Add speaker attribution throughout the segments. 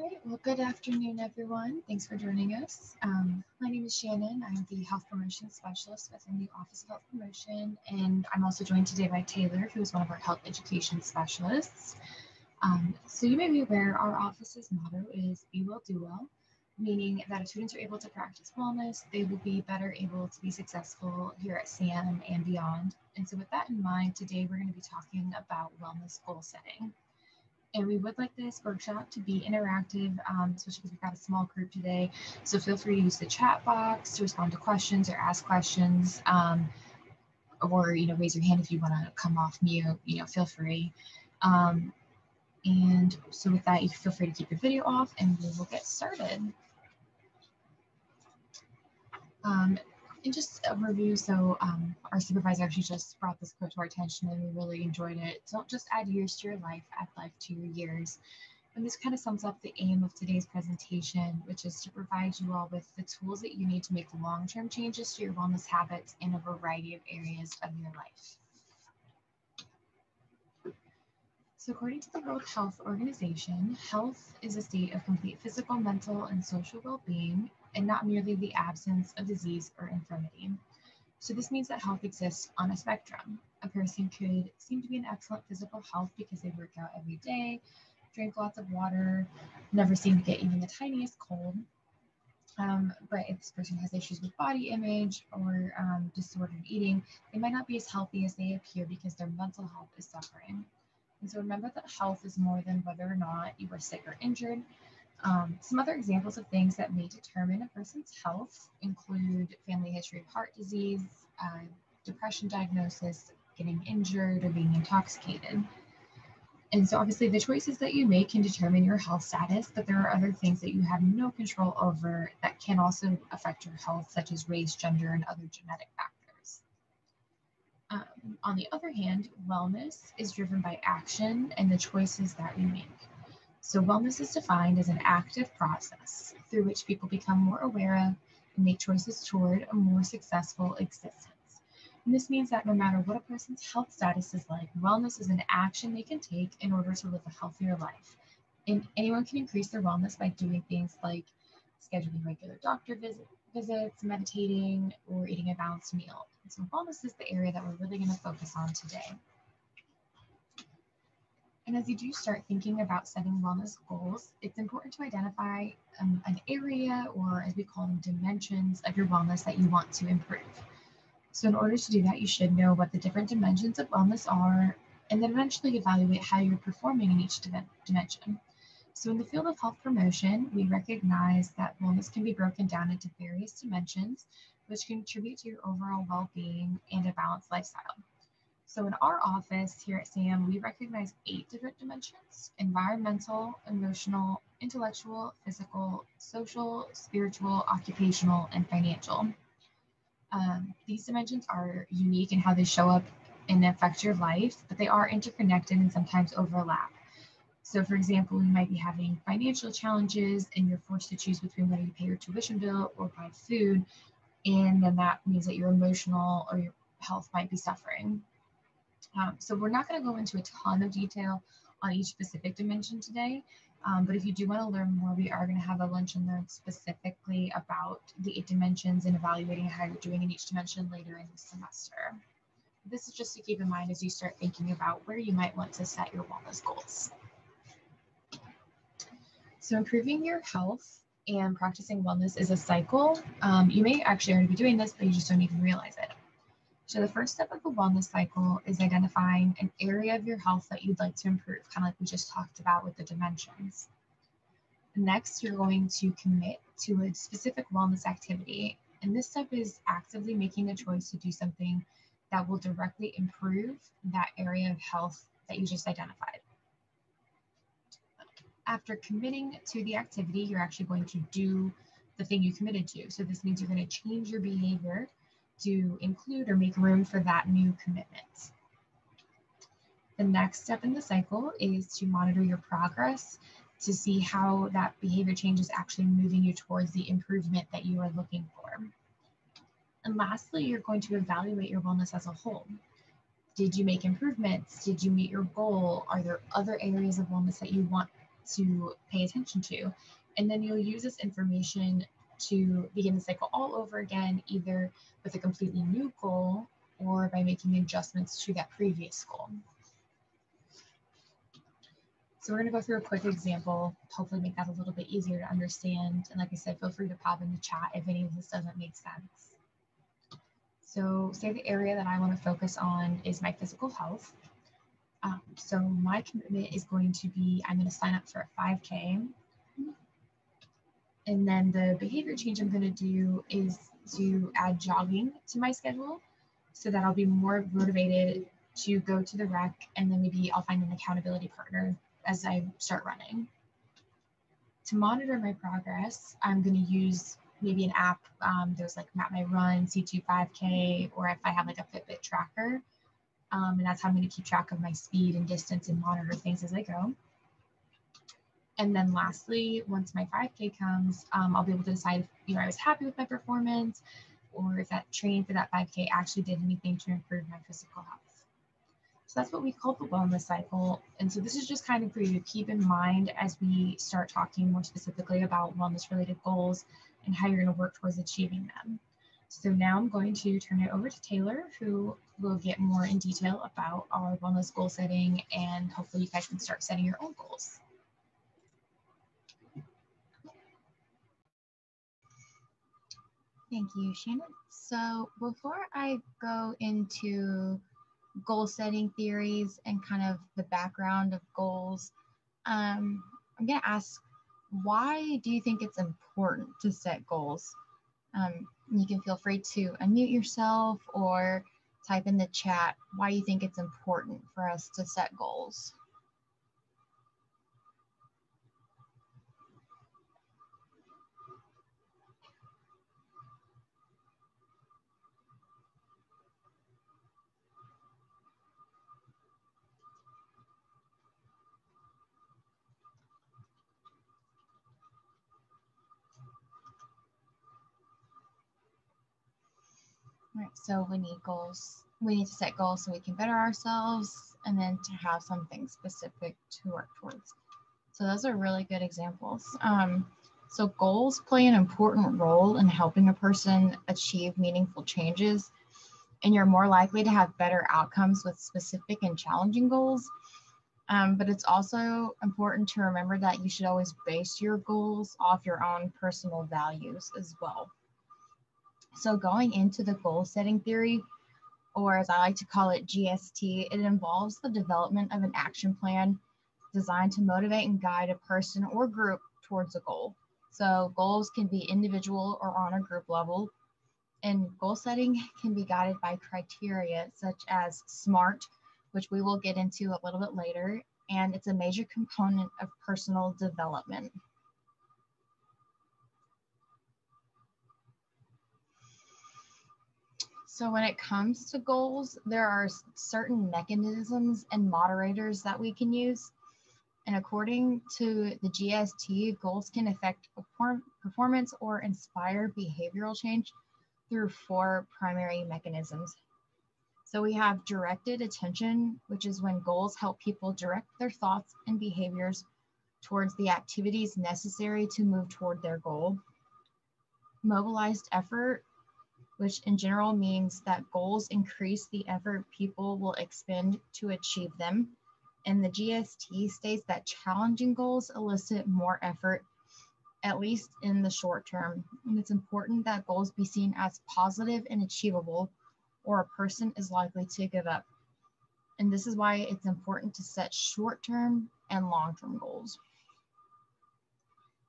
Speaker 1: right, well, good afternoon, everyone. Thanks for joining us. My name is Shannon. I'm the Health Promotion Specialist within the Office of Health Promotion, and I'm also joined today by Taylor, who is one of our Health Education Specialists. So you may be aware our office's motto is Be Well, Do Well, meaning that if students are able to practice wellness, they will be better able to be successful here at SAM and beyond. And so with that in mind, today we're going to be talking about wellness goal setting. And we would like this workshop to be interactive, especially because we've got a small group today. So feel free to use the chat box to respond to questions or ask questions, or raise your hand if you want to come off mute. Feel free. And so with that, you can feel free to keep your video off, and we will get started. And just a review, so our supervisor actually just brought this quote to our attention and we really enjoyed it. Don't just add years to your life, add life to your years. And this kind of sums up the aim of today's presentation, which is to provide you all with the tools that you need to make long-term changes to your wellness habits in a variety of areas of your life. So according to the World Health Organization, health is a state of complete physical, mental, and social well-being, and not merely the absence of disease or infirmity. So this means that health exists on a spectrum. A person could seem to be in excellent physical health because they work out every day, drink lots of water, never seem to get even the tiniest cold. But if this person has issues with body image or disordered eating, they might not be as healthy as they appear because their mental health is suffering. And so remember that health is more than whether or not you are sick or injured. Some other examples of things that may determine a person's health include family history of heart disease, depression diagnosis, getting injured, or being intoxicated. And so obviously the choices that you make can determine your health status, but there are other things that you have no control over that can also affect your health, such as race, gender, and other genetic factors. On the other hand, wellness is driven by action and the choices that we make. So wellness is defined as an active process through which people become more aware of and make choices toward a more successful existence. And this means that no matter what a person's health status is like, wellness is an action they can take in order to live a healthier life. And anyone can increase their wellness by doing things like scheduling regular doctor visits, meditating, or eating a balanced meal. And so wellness is the area that we're really going to focus on today. And as you do start thinking about setting wellness goals, it's important to identify an area, or as we call them, dimensions of your wellness that you want to improve. So in order to do that, you should know what the different dimensions of wellness are, and then eventually evaluate how you're performing in each dimension. So in the field of health promotion, we recognize that wellness can be broken down into various dimensions, which contribute to your overall well-being and a balanced lifestyle. So in our office here at SAM, we recognize 8 different dimensions: environmental, emotional, intellectual, physical, social, spiritual, occupational, and financial. These dimensions are unique in how they show up and affect your life, but they are interconnected and sometimes overlap. So for example, you might be having financial challenges and you're forced to choose between whether you pay your tuition bill or buy food, and then that means that your emotional or your health might be suffering. So we're not going to go into a ton of detail on each specific dimension today, but if you do want to learn more, we are going to have a lunch and learn specifically about the 8 dimensions and evaluating how you're doing in each dimension later in the semester. This is just to keep in mind as you start thinking about where you might want to set your wellness goals. So improving your health and practicing wellness is a cycle. You may actually already be doing this, but you just don't even realize it. So the first step of the wellness cycle is identifying an area of your health that you'd like to improve, kind of like we just talked about with the dimensions. Next, you're going to commit to a specific wellness activity. And this step is actively making the choice to do something that will directly improve that area of health that you just identified. After committing to the activity, you're actually going to do the thing you committed to. So this means you're going to change your behavior to include or make room for that new commitment. The next step in the cycle is to monitor your progress to see how that behavior change is actually moving you towards the improvement that you are looking for. And lastly, you're going to evaluate your wellness as a whole. Did you make improvements? Did you meet your goal? Are there other areas of wellness that you want to pay attention to. And then you'll use this information to begin the cycle all over again, either with a completely new goal or by making adjustments to that previous goal. So we're going to go through a quick example, hopefully make that a little bit easier to understand. And like I said, feel free to pop in the chat if any of this doesn't make sense. So say the area that I want to focus on is my physical health. So my commitment is going to be, I'm going to sign up for a 5K. And then the behavior change I'm going to do is to add jogging to my schedule so that I'll be more motivated to go to the rec, and then maybe I'll find an accountability partner as I start running. To monitor my progress, I'm going to use maybe an app. There's like Map My Run, C2 5K, or if I have like a Fitbit tracker. And that's how I'm going to keep track of my speed and distance and monitor things as I go. And then lastly, once my 5K comes, I'll be able to decide if I was happy with my performance, or if that training for that 5K actually did anything to improve my physical health. So that's what we call the wellness cycle. And so this is just kind of for you to keep in mind as we start talking more specifically about wellness related goals and how you're going to work towards achieving them. So now I'm going to turn it over to Taylor, who will get more in detail about our wellness goal setting, and hopefully you guys can start setting your own goals.
Speaker 2: Thank you, Shannon. So before I go into goal setting theories and kind of the background of goals, I'm going to ask, why do you think it's important to set goals? You can feel free to unmute yourself or type in the chat why you think it's important for us to set goals. Right, so we need goals. We need to set goals so we can better ourselves, and then to have something specific to work towards. So those are really good examples. So goals play an important role in helping a person achieve meaningful changes, and you're more likely to have better outcomes with specific and challenging goals. But it's also important to remember that you should always base your goals off your own personal values as well. So going into the goal setting theory, or as I like to call it, GST, it involves the development of an action plan designed to motivate and guide a person or group towards a goal. So goals can be individual or on a group level, and goal setting can be guided by criteria such as SMART, which we will get into a little bit later, and it's a major component of personal development. So when it comes to goals, there are certain mechanisms and moderators that we can use. And according to the GST, goals can affect performance or inspire behavioral change through 4 primary mechanisms. So we have directed attention, which is when goals help people direct their thoughts and behaviors towards the activities necessary to move toward their goal. Mobilized effort, which in general means that goals increase the effort people will expend to achieve them. And the GST states that challenging goals elicit more effort, at least in the short term. And it's important that goals be seen as positive and achievable, or a person is likely to give up. And this is why it's important to set short-term and long-term goals.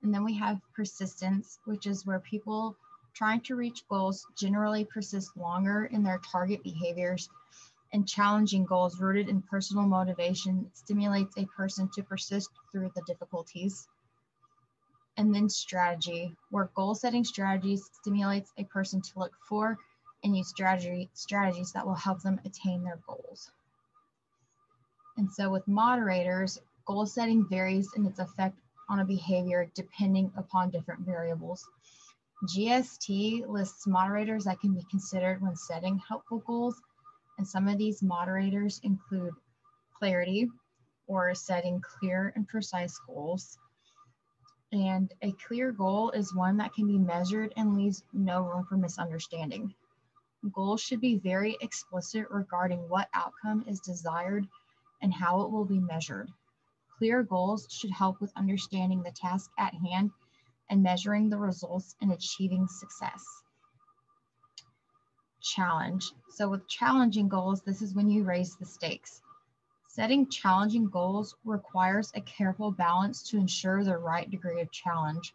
Speaker 2: And then we have persistence, which is where people trying to reach goals generally persist longer in their target behaviors, and challenging goals rooted in personal motivation stimulates a person to persist through the difficulties. And then strategy, where goal setting strategies stimulates a person to look for and use strategies that will help them attain their goals. And so with moderators, goal setting varies in its effect on a behavior depending upon different variables. GST lists moderators that can be considered when setting helpful goals, and some of these moderators include clarity, or setting clear and precise goals. And a clear goal is one that can be measured and leaves no room for misunderstanding. Goals should be very explicit regarding what outcome is desired and how it will be measured. Clear goals should help with understanding the task at hand and measuring the results and achieving success. Challenge. So with challenging goals, this is when you raise the stakes. Setting challenging goals requires a careful balance to ensure the right degree of challenge.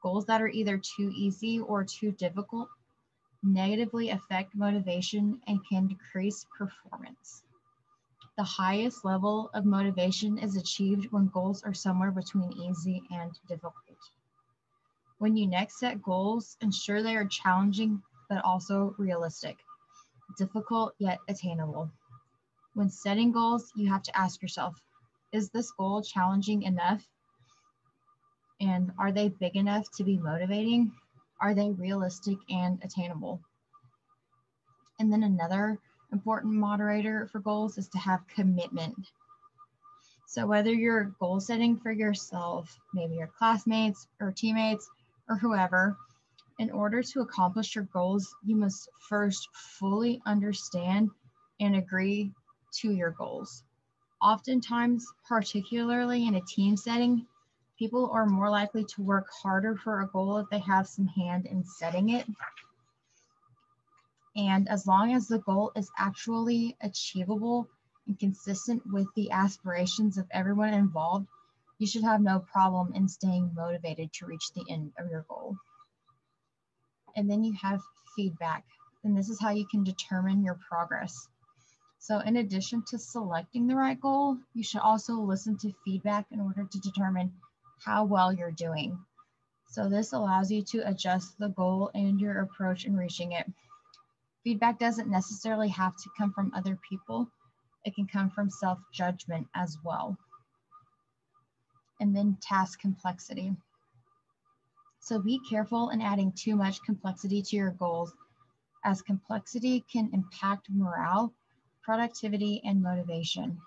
Speaker 2: Goals that are either too easy or too difficult negatively affect motivation and can decrease performance. The highest level of motivation is achieved when goals are somewhere between easy and difficult. When you next set goals, ensure they are challenging but also realistic, difficult yet attainable. When setting goals, you have to ask yourself, is this goal challenging enough? And are they big enough to be motivating? Are they realistic and attainable? And then another important moderator for goals is to have commitment. So whether you're goal setting for yourself, maybe your classmates or teammates or whoever, in order to accomplish your goals, you must first fully understand and agree to your goals. Oftentimes, particularly in a team setting, people are more likely to work harder for a goal if they have some hand in setting it. And as long as the goal is actually achievable and consistent with the aspirations of everyone involved, you should have no problem in staying motivated to reach the end of your goal. And then you have feedback, and this is how you can determine your progress. So in addition to selecting the right goal, you should also listen to feedback in order to determine how well you're doing. So this allows you to adjust the goal and your approach in reaching it. Feedback doesn't necessarily have to come from other people. It can come from self-judgment as well. And then task complexity. So be careful in adding too much complexity to your goals, as complexity can impact morale, productivity, and motivation.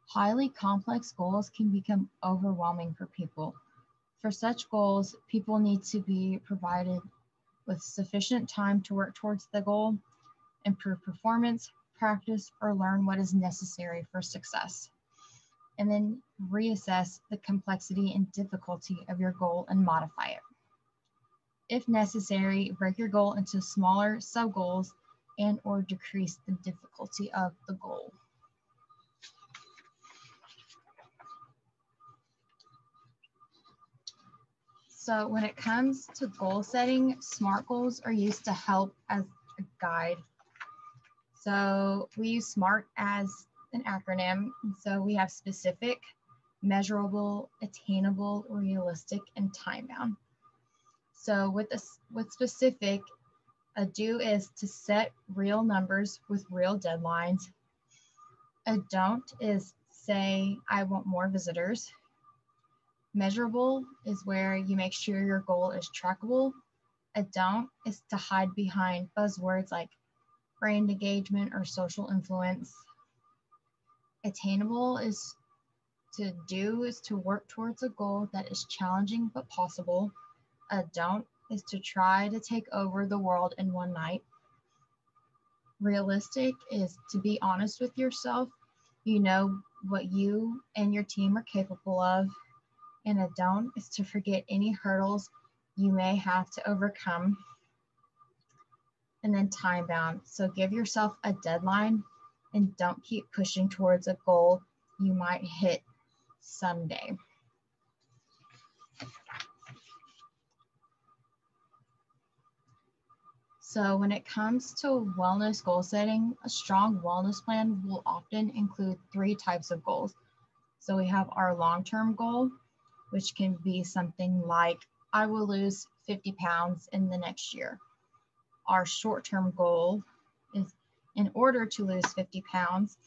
Speaker 2: Highly complex goals can become overwhelming for people. For such goals, people need to be provided with sufficient time to work towards the goal, improve performance, practice, or learn what is necessary for success. And then reassess the complexity and difficulty of your goal and modify it. If necessary, break your goal into smaller sub-goals and or decrease the difficulty of the goal. So when it comes to goal setting, SMART goals are used to help as a guide. So we use SMART as an acronym. And so we have specific, measurable, attainable, realistic, and time-bound. So with specific, a do is to set real numbers with real deadlines. A don't is say, I want more visitors. Measurable is where you make sure your goal is trackable. A don't is to hide behind buzzwords like brand engagement or social influence. Attainable is to work towards a goal that is challenging but possible. A don't is to try to take over the world in one night. Realistic is to be honest with yourself. You know what you and your team are capable of. And a don't is to forget any hurdles you may have to overcome. And then time bound. So give yourself a deadline and don't keep pushing towards a goal you might hit someday. So when it comes to wellness goal setting, a strong wellness plan will often include 3 types of goals. So we have our long-term goal, which can be something like, I will lose 50 pounds in the next year. Our short-term goal is, in order to lose 50 pounds,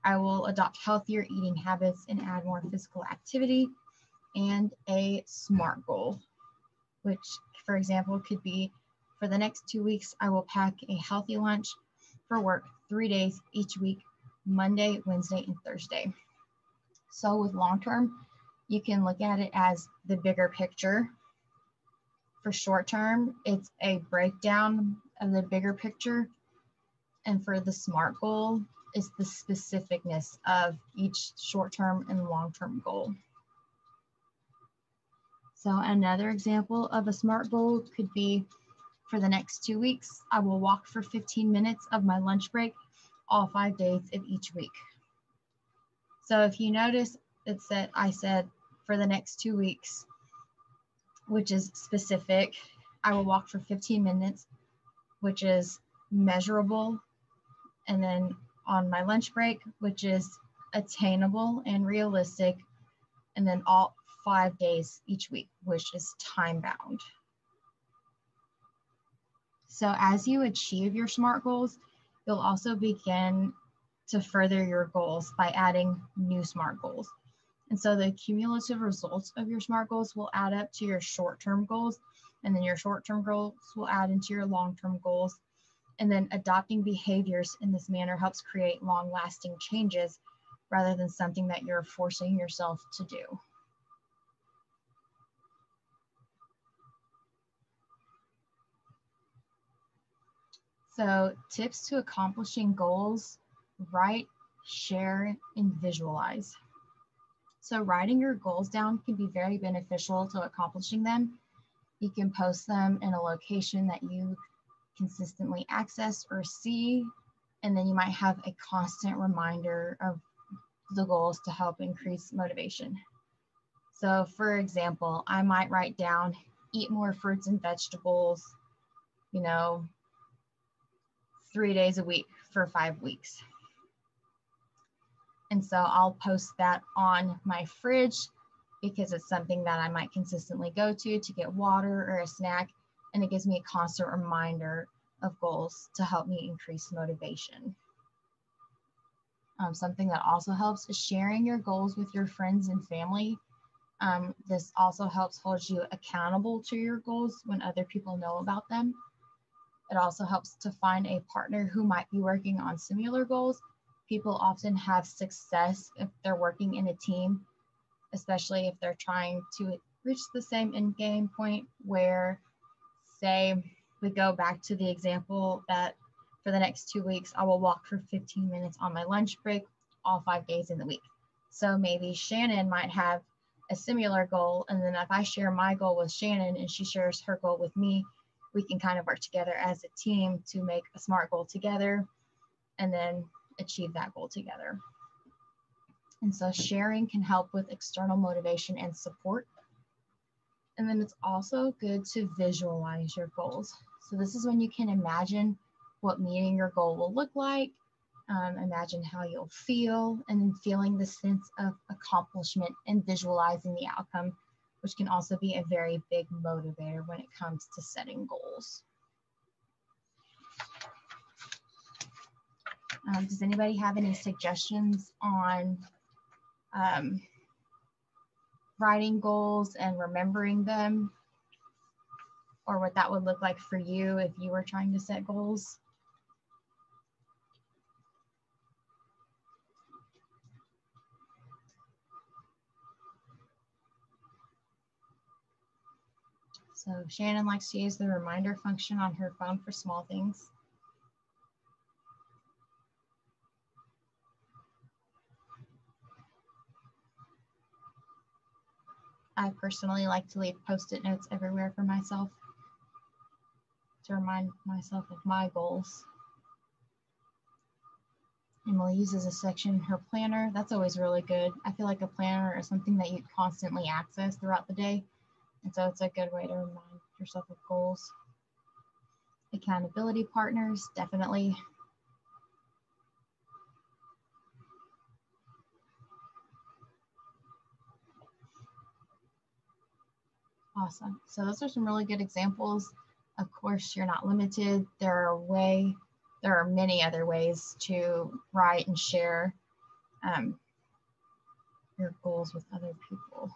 Speaker 2: I will adopt healthier eating habits and add more physical activity. And a SMART goal, which, for example, could be, for the next 2 weeks, I will pack a healthy lunch for work 3 days each week, Monday, Wednesday, and Thursday. So with long-term, you can look at it as the bigger picture. For short-term, it's a breakdown of the bigger picture. And for the SMART goal, it's the specificness of each short-term and long-term goal. So another example of a SMART goal could be, for the next 2 weeks, I will walk for 15 minutes of my lunch break all 5 days of each week. So if you notice, I said for the next 2 weeks, which is specific. I will walk for 15 minutes, which is measurable. And then on my lunch break, which is attainable and realistic. And then all 5 days each week, which is time bound. So as you achieve your SMART goals, you'll also begin to further your goals by adding new SMART goals. And so the cumulative results of your SMART goals will add up to your short-term goals, and then your short-term goals will add into your long-term goals. And then adopting behaviors in this manner helps create long-lasting changes rather than something that you're forcing yourself to do. So tips to accomplishing goals: write, share, and visualize. So writing your goals down can be very beneficial to accomplishing them. You can post them in a location that you consistently access or see, and then you might have a constant reminder of the goals to help increase motivation. So for example, I might write down, eat more fruits and vegetables, 3 days a week for 5 weeks. And so I'll post that on my fridge because it's something that I might consistently go to get water or a snack. And it gives me a constant reminder of goals to help me increase motivation. Something that also helps is sharing your goals with your friends and family. This also helps hold you accountable to your goals when other people know about them. It also helps to find a partner who might be working on similar goals. People often have success if they're working in a team, especially if they're trying to reach the same end game point, where, say, we go back to the example that for the next 2 weeks, I will walk for 15 minutes on my lunch break all 5 days in the week. So maybe Shannon might have a similar goal. And then if I share my goal with Shannon and she shares her goal with me, we can kind of work together as a team to make a SMART goal together and then achieve that goal together. And so sharing can help with external motivation and support. And then it's also good to visualize your goals. So this is when you can imagine what meeting your goal will look like, imagine how you'll feel, and then feeling the sense of accomplishment and visualizing the outcome, which can also be a very big motivator when it comes to setting goals. Does anybody have any suggestions on writing goals and remembering them, or what that would look like for you if you were trying to set goals? So Shannon likes to use the reminder function on her phone for small things. I personally like to leave Post-it notes everywhere for myself to remind myself of my goals. Emily uses a section in her planner. That's always really good. I feel like a planner is something that you constantly access throughout the day. And so it's a good way to remind yourself of goals. Accountability partners, definitely. Awesome. So those are some really good examples. Of course, you're not limited. There are many other ways to write and share your goals with other people.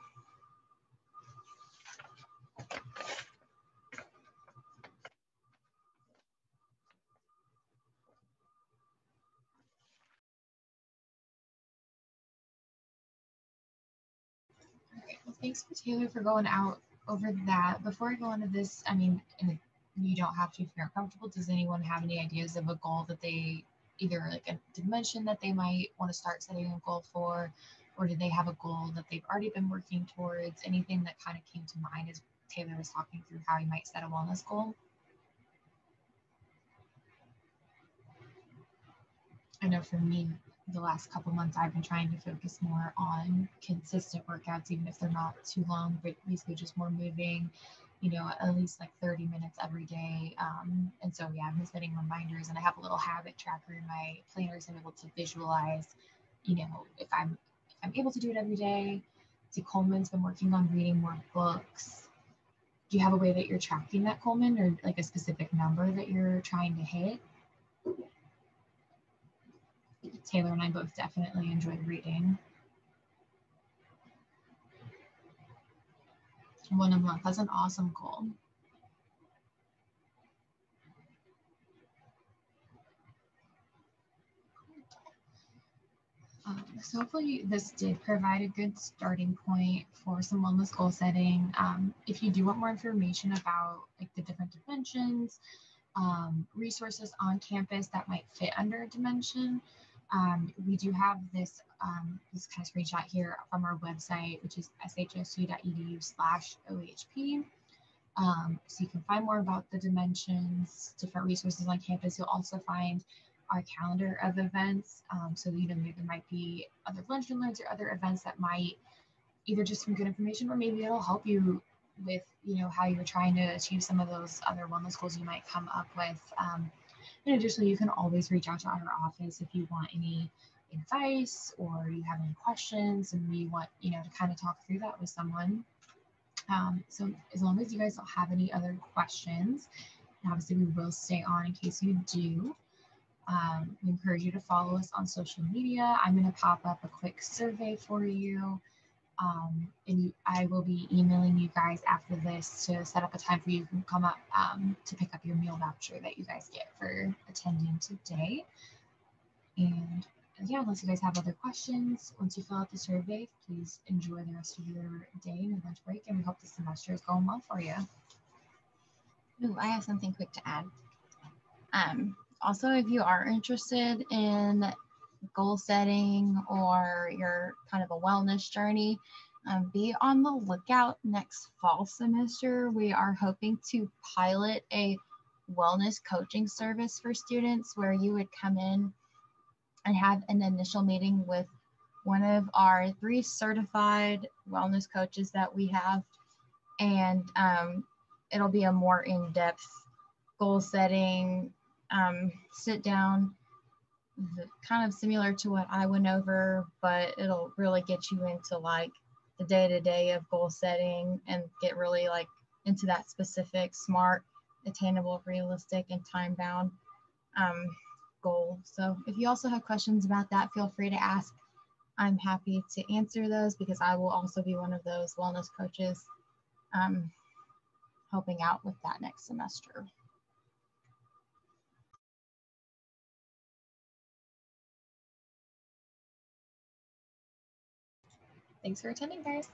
Speaker 1: Well, thanks for Taylor for going out over that. Before I go into this, I mean, and you don't have to if you're not comfortable. Does anyone have any ideas of a goal that they either like a dimension that they might want to start setting a goal for, or do they have a goal that they've already been working towards? Anything that kind of came to mind as Taylor was talking through how you might set a wellness goal? I know for me, the last couple months, I've been trying to focus more on consistent workouts, even if they're not too long, but basically just more moving, at least like 30 minutes every day. And so, yeah, I've been setting reminders, and I have a little habit tracker in my planner, so I'm able to visualize, if I'm able to do it every day. See, Coleman's been working on reading more books. Do you have a way that you're tracking that, Coleman, or like a specific number that you're trying to hit? Taylor and I both definitely enjoy reading. One a month. That's an awesome goal. So hopefully this did provide a good starting point for some wellness goal setting. If you do want more information about like the different dimensions, resources on campus that might fit under a dimension, we do have this kind of screenshot here from our website, which is shsu.edu/OHP. So you can find more about the dimensions, different resources on campus. You'll also find our calendar of events. So there might be other lunch and learns or other events that might either just some good information, or maybe it'll help you with how you're trying to achieve some of those other wellness goals you might come up with. And additionally, you can always reach out to our office if you want any advice or you have any questions, and we want to kind of talk through that with someone. So as long as you guys don't have any other questions, and obviously we will stay on in case you do. We encourage you to follow us on social media. I'm going to pop up a quick survey for you. I will be emailing you guys after this to set up a time for you to come up to pick up your meal voucher that you guys get for attending today. And yeah, unless you guys have other questions, once you fill out the survey, please enjoy the rest of your day and your lunch break, and we hope the semester is going well for you.
Speaker 2: Ooh, I have something quick to add. Also, if you are interested in goal setting or your kind of a wellness journey, be on the lookout next fall semester. We are hoping to pilot a wellness coaching service for students where you would come in and have an initial meeting with one of our 3 certified wellness coaches that we have. And it'll be a more in-depth goal setting, sit down, kind of similar to what I went over, but it'll really get you into like the day-to-day of goal setting and get really like into that specific, smart, attainable, realistic, and time-bound goal. So if you also have questions about that, feel free to ask. I'm happy to answer those because I will also be one of those wellness coaches helping out with that next semester.
Speaker 1: Thanks for attending, guys.